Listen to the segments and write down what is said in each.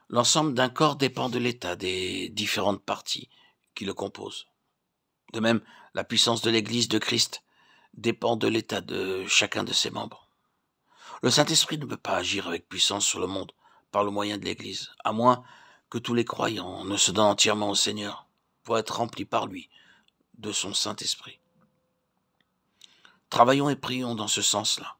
L'ensemble d'un corps dépend de l'état des différentes parties qui le composent. De même, la puissance de l'Église de Christ dépend de l'état de chacun de ses membres. Le Saint-Esprit ne peut pas agir avec puissance sur le monde par le moyen de l'Église, à moins que tous les croyants ne se donnent entièrement au Seigneur pour être remplis par lui de son Saint-Esprit. Travaillons et prions dans ce sens-là.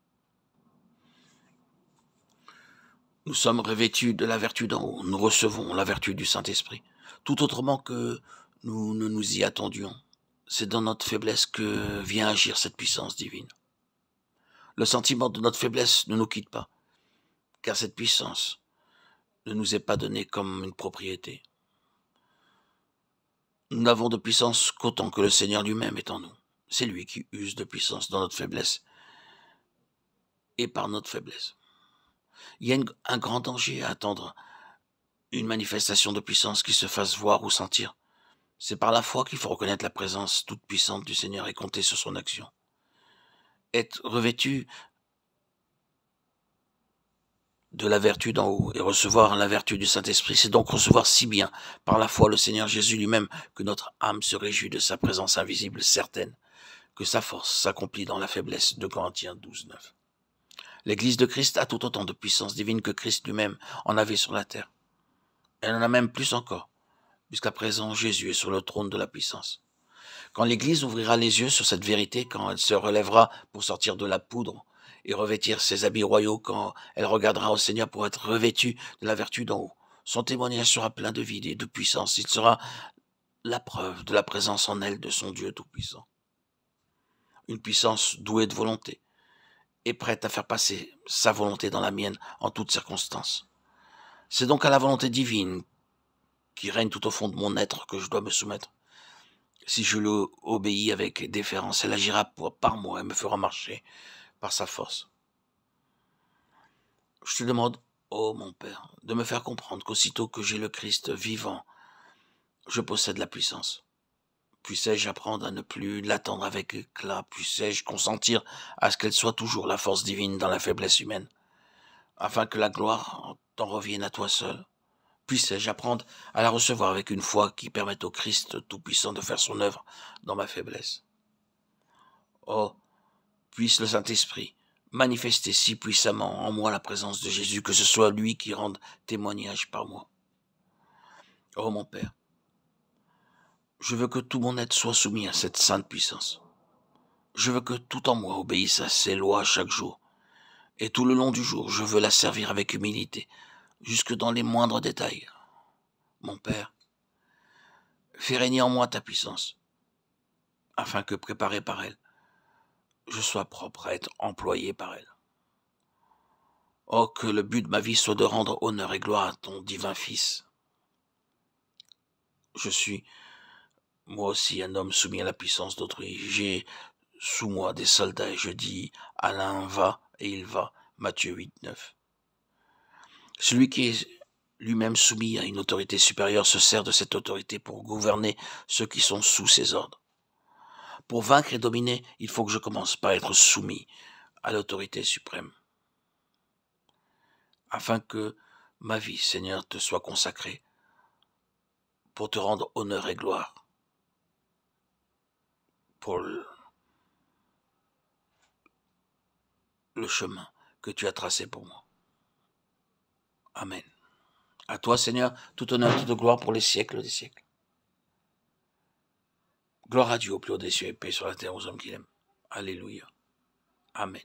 Nous sommes revêtus de la vertu d'en haut, nous recevons la vertu du Saint-Esprit, tout autrement que nous ne nous y attendions. C'est dans notre faiblesse que vient agir cette puissance divine. Le sentiment de notre faiblesse ne nous quitte pas, car cette puissance ne nous est pas donnée comme une propriété. Nous n'avons de puissance qu'autant que le Seigneur lui-même est en nous. C'est lui qui use de puissance dans notre faiblesse et par notre faiblesse. Il y a un grand danger à attendre une manifestation de puissance qui se fasse voir ou sentir. C'est par la foi qu'il faut reconnaître la présence toute puissante du Seigneur et compter sur son action. Être revêtu de la vertu d'en haut et recevoir la vertu du Saint-Esprit, c'est donc recevoir si bien par la foi le Seigneur Jésus lui-même que notre âme se réjouit de sa présence invisible certaine, que sa force s'accomplit dans la faiblesse. 2 Corinthiens 12, 9. L'Église de Christ a tout autant de puissance divine que Christ lui-même en avait sur la terre. Elle en a même plus encore, puisqu'à présent Jésus est sur le trône de la puissance. Quand l'Église ouvrira les yeux sur cette vérité, quand elle se relèvera pour sortir de la poudre et revêtir ses habits royaux, quand elle regardera au Seigneur pour être revêtue de la vertu d'en haut, son témoignage sera plein de vide et de puissance. Il sera la preuve de la présence en elle de son Dieu tout-puissant. Une puissance douée de volonté et prête à faire passer sa volonté dans la mienne en toutes circonstances. C'est donc à la volonté divine qui règne tout au fond de mon être que je dois me soumettre. Si je l'obéis avec déférence, elle agira par moi et me fera marcher par sa force. Je te demande, ô mon Père, de me faire comprendre qu'aussitôt que j'ai le Christ vivant, je possède la puissance. Puissais-je apprendre à ne plus l'attendre avec éclat, puissais-je consentir à ce qu'elle soit toujours la force divine dans la faiblesse humaine, afin que la gloire t'en revienne à toi seul. Puissais-je apprendre à la recevoir avec une foi qui permette au Christ tout-puissant de faire son œuvre dans ma faiblesse. Oh, puisse le Saint-Esprit manifester si puissamment en moi la présence de Jésus que ce soit lui qui rende témoignage par moi. Oh mon Père, je veux que tout mon être soit soumis à cette sainte puissance. Je veux que tout en moi obéisse à ses lois chaque jour. Et tout le long du jour, je veux la servir avec humilité, jusque dans les moindres détails. Mon Père, fais régner en moi ta puissance, afin que, préparé par elle, je sois propre à être employé par elle. Oh, que le but de ma vie soit de rendre honneur et gloire à ton divin Fils. Je suis, moi aussi, un homme soumis à la puissance d'autrui. J'ai sous moi des soldats et je dis, Alain va et il va. Matthieu 8, 9. Celui qui est lui-même soumis à une autorité supérieure se sert de cette autorité pour gouverner ceux qui sont sous ses ordres. Pour vaincre et dominer, il faut que je commence par être soumis à l'autorité suprême. Afin que ma vie, Seigneur, te soit consacrée pour te rendre honneur et gloire pour le chemin que tu as tracé pour moi. Amen. À toi, Seigneur, tout honneur, toute gloire pour les siècles des siècles. Gloire à Dieu au plus haut des cieux et paix sur la terre aux hommes qu'il aime. Alléluia. Amen.